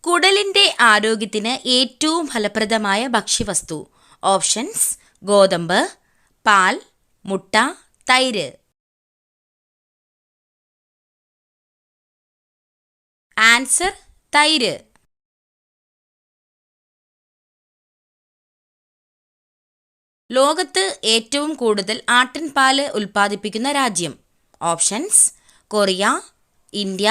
കുടലിന്റെ ആരോഗ്യത്തിന് ഏറ്റവും ഫലപ്രദമായ ഭക്ഷ്യവസ്തു. ഓപ്ഷൻസ്: ഗോതമ്പ്, പാൽ, മുട്ട, തൈര്. ആൻസർ: തൈര്. ലോകത്ത് ഏറ്റവും കൂടുതൽ ആട്ടിൻപാല് ഉൽപ്പാദിപ്പിക്കുന്ന രാജ്യം. Options: Korea, India,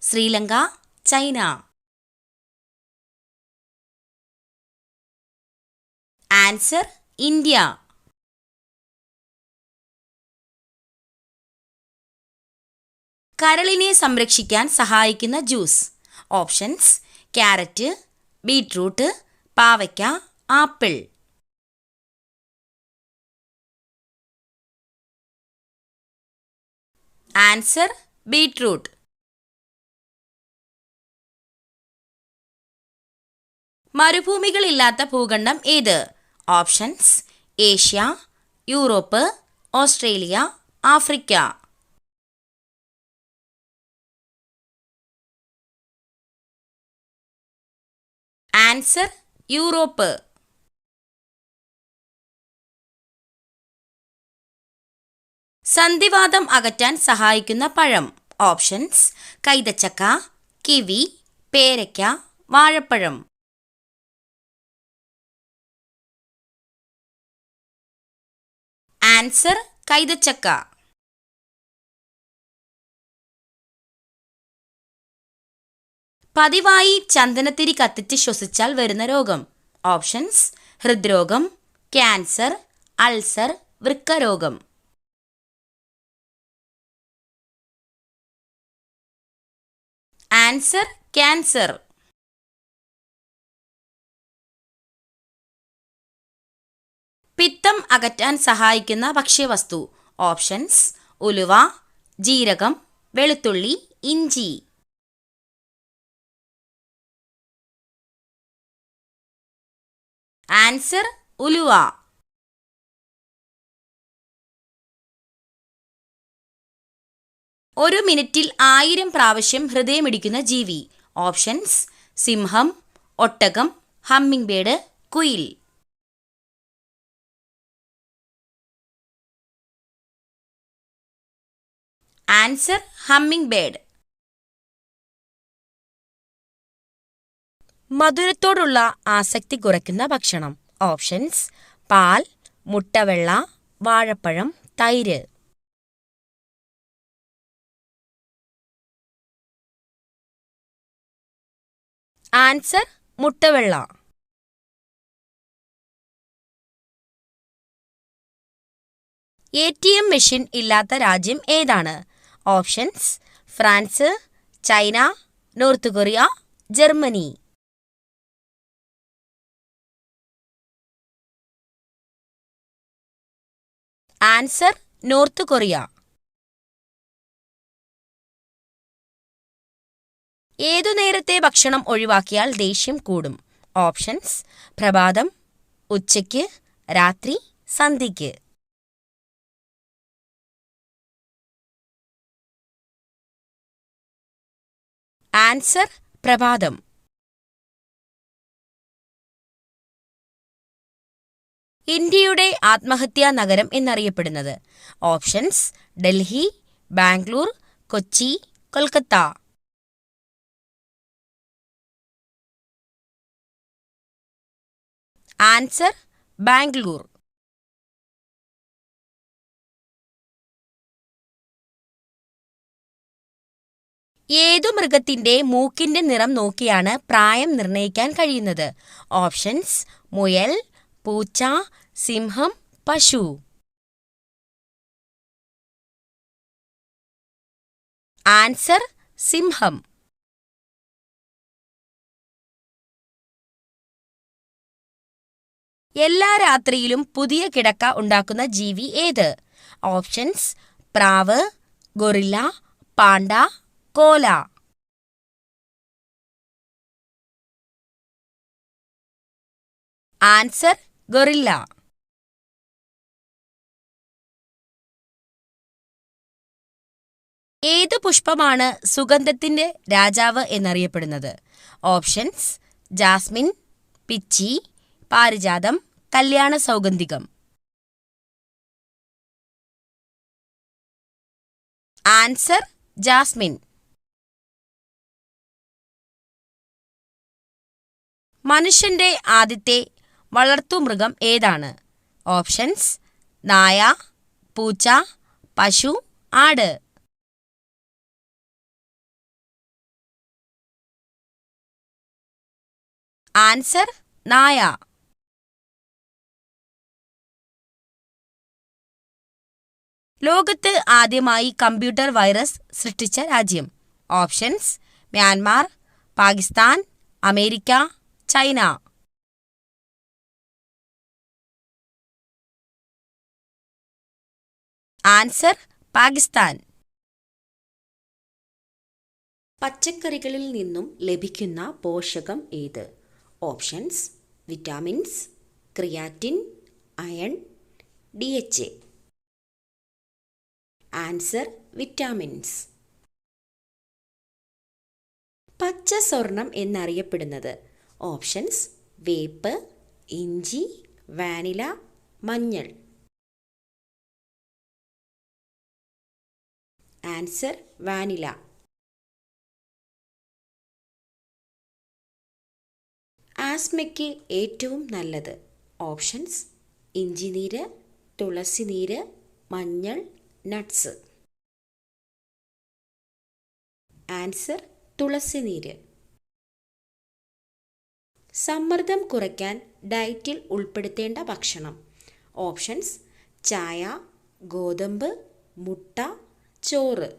Sri Lanka, China. Answer: India. കരളിനെ സംരക്ഷിക്കാൻ സഹായിക്കുന്ന ജ്യൂസ്. ഓപ്ഷൻസ്: ക്യാരറ്റ്, ബീറ്റ്റൂട്ട്, പാവയ്ക്ക, ആപ്പിൾ. Answer: beetroot. മരുഭൂമികളില്ലാത്ത ഭൂഖണ്ഡം ഏത്? Options: Asia, Europe, Australia, Africa. Answer: Europe. സന്ധിവാതം അകറ്റാൻ സഹായിക്കുന്ന പഴം. ഓപ്ഷൻസ്: കൈതച്ചക്ക, കിവി, പേരയ്ക്ക, വാഴപ്പഴം. ആൻസർ: കൈതച്ചക്ക. പതിവായി ചന്ദനത്തിരി കത്തിച്ച് ശ്വസിച്ചാൽ വരുന്ന രോഗം. ഓപ്ഷൻസ്: ഹൃദ്രോഗം, ക്യാൻസർ, അൾസർ, വൃക്കരോഗം. Answer: cancer. പിത്തം അകറ്റാൻ സഹായിക്കുന്ന ഭക്ഷ്യവസ്തു. ഓപ്ഷൻസ്: ഉലുവ, ജീരകം, വെളുത്തുള്ളി, ഇഞ്ചി. ആൻസർ: ഉലുവ. ഒരു മിനിറ്റിൽ 1000 പ്രാവശ്യം ഹൃദയമിടിക്കുന്ന ജീവി. ഓപ്ഷൻസ്: സിംഹം, ഒട്ടകം, ഹമ്മിങ് ബേർഡ്, കുയിൽ. Answer: humming bird. മധുരത്തോടുള്ള ആസക്തി കുറയ്ക്കുന്ന ഭക്ഷണം. ഓപ്ഷൻസ്: പാൽ, മുട്ടവെള്ള, വാഴപ്പഴം, തൈര്. ആൻസർ: മുട്ടവെള്ള. ATM മെഷീൻ ഇല്ലാത്ത രാജ്യം ഏതാണ്? Options: France, China, north Korea, Germany. Answer: north Korea. ഏതു നേരത്തെ ഭക്ഷണം ഒഴിവാക്കിയാൽ ദേഷ്യം കൂടും? ഓപ്ഷൻസ്: പ്രഭാതം, ഉച്ചയ്ക്ക്, രാത്രി, സന്ധ്യയ്ക്ക്. ആൻസർ: പ്രഭാതം. ഇന്ത്യയുടെ ആത്മഹത്യാ നഗരം എന്നറിയപ്പെടുന്നത്. ഓപ്ഷൻസ്: ഡൽഹി, ബാംഗ്ലൂർ, കൊച്ചി, കൊൽക്കത്ത. ആൻസർ: ബാംഗ്ലൂർ. ഏതു മൃഗത്തിന്റെ മൂക്കിന്റെ നിറം നോക്കിയാണ് പ്രായം നിർണ്ണയിക്കാൻ കഴിയുന്നത്? ഓപ്ഷൻസ്: മുയൽ, പൂച്ച, സിംഹം, പശു. ആൻസർ: സിംഹം. എല്ലാ രാത്രിയിലും പുതിയ കിടക്ക ഉണ്ടാക്കുന്ന ജീവി ഏത്? ഓപ്ഷൻസ്: പ്രാവ്, ഗൊറില്ല, പാണ്ട, കോല. Answer: guerrilla. ഏതു പുഷ്പമാണ് സുഗന്ധത്തിന്റെ രാജാവ് എന്നറിയപ്പെടുന്നത്? ഓപ്ഷൻസ്: ജാസ്മിൻ, പിച്ചി, പാരിജാതം, കല്യാണ സൗഗന്ധികം. Answer: Jasmine. മനുഷ്യന്റെ ആദ്യത്തെ വളർത്തുമൃഗം ഏതാണ്? ഓപ്ഷൻസ്: നായ, പൂച്ച, പശു, ആട്. ആൻസർ: നായ. ലോകത്ത് ആദ്യമായി കമ്പ്യൂട്ടർ വൈറസ് സൃഷ്ടിച്ച രാജ്യം? Options: Myanmar, Pakistan, America, China. Answer: Pakistan. പച്ചക്കറികളിൽ നിന്നും ലഭിക്കുന്ന പോഷകം ഏത്? Options: vitamins, creatine, iron, DHA. Answer: vitamins. പച്ച സ്വർണം എന്നറിയപ്പെടുന്നത്? ഓപ്ഷൻസ്: വേപ്പ്, ഇഞ്ചി, വാനില, മഞ്ഞൾ. Answer: vanilla. ആസ്മയ്ക്ക് ഏറ്റവും നല്ലത്? ഓപ്ഷൻസ്: ഇഞ്ചിനീര്, തുളസിനീര്, മഞ്ഞൾ, നട്ട്സ്. ആൻസർ: തുളസിനീര്. സമ്മർദ്ദം കുറയ്ക്കാൻ ഡയറ്റിൽ ഉൾപ്പെടുത്തേണ്ട ഭക്ഷണം? ഓപ്ഷൻസ്: ചായ, ഗോതമ്പ്, മുട്ട, ചോറ്.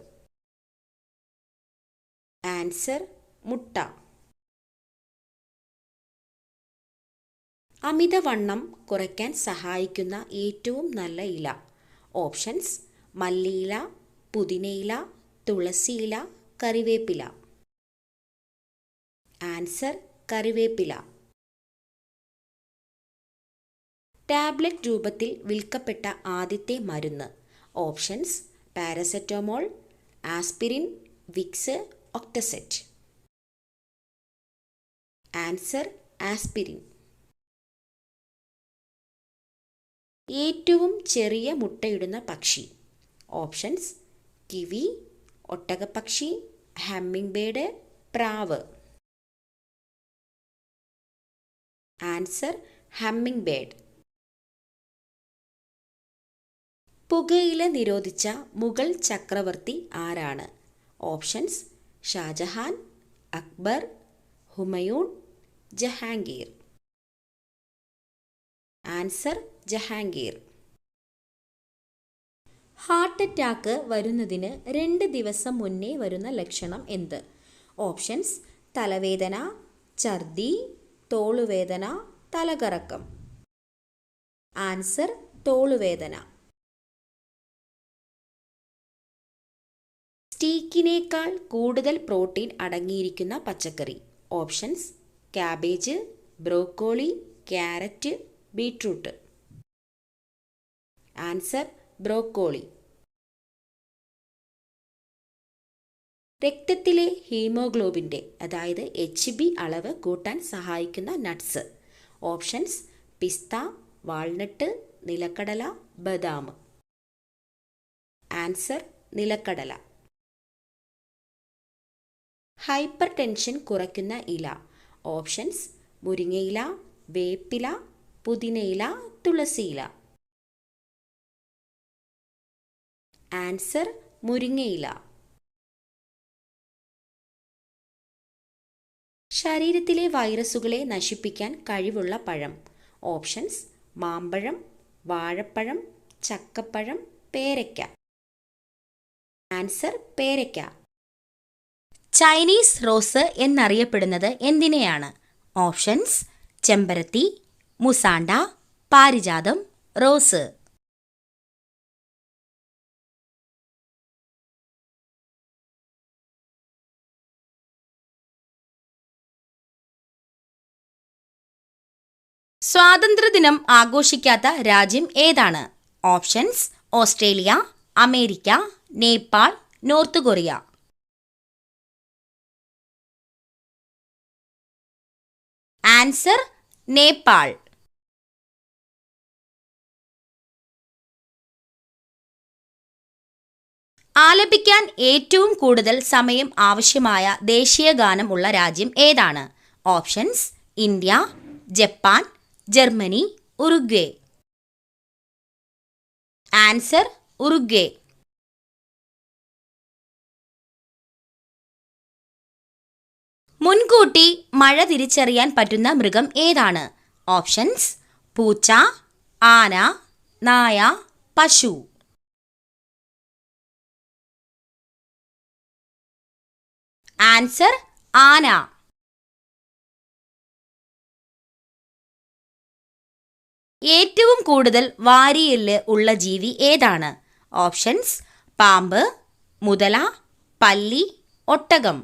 ആൻസർ: മുട്ട. അമിതവണ്ണം കുറയ്ക്കാൻ സഹായിക്കുന്ന ഏറ്റവും നല്ല ഇല? ഓപ്ഷൻസ്: മല്ലിയില, പുതിനയില, തുളസിയില, കറിവേപ്പില. ആൻസർ: കറിവേപ്പില. ടാബ്ലറ്റ് രൂപത്തിൽ വിൽക്കപ്പെട്ട ആദ്യത്തെ മരുന്ന്? ഓപ്ഷൻസ്: പാരസെറ്റമോൾ, ആസ്പിരിൻ, വിക്സ്, ഒക്ടസെറ്റ്. Answer: aspirin. ഏറ്റവും ചെറിയ മുട്ടയിടുന്ന പക്ഷി? ഓപ്ഷൻസ്: കിവി, ഒട്ടകപ്പക്ഷി, ഹമ്മിങ് ബേർഡ്, പ്രാവ്. Answer: humming bird. പുകയില നിരോധിച്ച മുഗൾ ചക്രവർത്തി ആരാണ്? Options: Shahjahan, Akbar, Humayun, Jahangir. Answer: Jahangir. Heart attack വരുന്നതിന് 2 ദിവസം മുന്നേ വരുന്ന ലക്ഷണം എന്ത്? ഓപ്ഷൻസ്: തലവേദന, ഛർദി, തോളുവേദന, തലകറക്കം. ആൻസർ: തോളുവേദന. സ്റ്റീക്കിനേക്കാൾ കൂടുതൽ പ്രോട്ടീൻ അടങ്ങിയിരിക്കുന്ന പച്ചക്കറി? Options: cabbage, broccoli, carrot, beetroot. Answer: broccoli. രക്തത്തിലെ ഹീമോഗ്ലോബിൻ്റെ അതായത് HB അളവ് കൂട്ടാൻ സഹായിക്കുന്ന നട്ട്സ്? ഓപ്ഷൻസ്: പിസ്ത, വാൾനട്ട്, നിലക്കടല, ബദാം. ആൻസർ: നിലക്കടല. ഹൈപ്പർ ടെൻഷൻ കുറയ്ക്കുന്ന ഇല? ഓപ്ഷൻസ്: മുരിങ്ങയില, വേപ്പില, പുതിനയില, തുളസിയില. ആൻസർ: മുരിങ്ങയില. ശരീരത്തിലെ വൈറസുകളെ നശിപ്പിക്കാൻ കഴിവുള്ള പഴം? ഓപ്ഷൻസ്: മാമ്പഴം, വാഴപ്പഴം, ചക്കപ്പഴം, പേരയ്ക്ക. ആൻസർ: പേരയ്ക്ക. ചൈനീസ് റോസ് എന്നറിയപ്പെടുന്നത് എന്തിനെയാണ്? ഓപ്ഷൻസ്: ചെമ്പരത്തി, മുസാണ്ട, പാരിജാതം, റോസ്. സ്വാതന്ത്ര്യദിനം ആഘോഷിക്കാത്ത രാജ്യം ഏതാണ്? Options: Australia, America, Nepal, North Korea. Answer Nepal. ആലപിക്കാൻ ഏറ്റവും കൂടുതൽ സമയം ആവശ്യമായ ദേശീയ ഗാനം ഉള്ള രാജ്യം ഏതാണ്? Options: India, Japan, Germany, Uruguay. Answer Uruguay. മുൻകൂട്ടി മഴ തിരിച്ചറിയാൻ പറ്റുന്ന മൃഗം ഏതാണ്? ഓപ്ഷൻസ്: പൂച്ച, ആന, നായ, പശു. ആൻസർ ആന. ഏറ്റവും കൂടുതൽ വാരിയെല്ല് ഉള്ള ജീവി ഏതാണ്? ഓപ്ഷൻസ്: പാമ്പ്, മുതല, പല്ലി, ഒട്ടകം.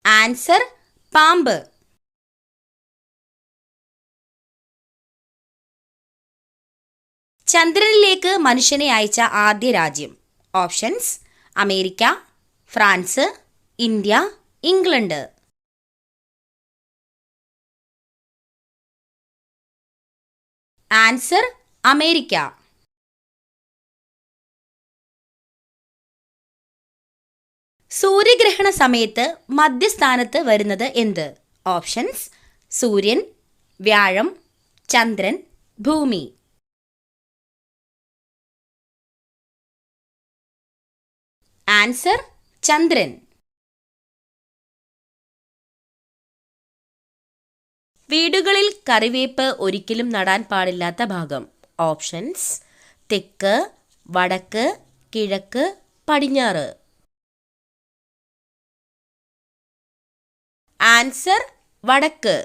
ആൻസർ പാമ്പ്. ചന്ദ്രനിലേക്ക് മനുഷ്യനെ അയച്ച ആദ്യ രാജ്യം? Options: America, France, India, England. Answer America. സൂര്യഗ്രഹണ സമയത്ത് മധ്യസ്ഥാനത്ത് വരുന്നത് എന്ത്? ഓപ്ഷൻസ്: സൂര്യൻ, വ്യാഴം, ചന്ദ്രൻ, ഭൂമി. ആൻസർ ചന്ദ്രൻ. വീടുകളിൽ കറിവേപ്പ് ഒരിക്കലും നടാൻ പാടില്ലാത്ത ഭാഗം? ഓപ്ഷൻസ്: തെക്ക്, വടക്ക്, കിഴക്ക്, പടിഞ്ഞാറ്. ആൻസർ വടക്ക്.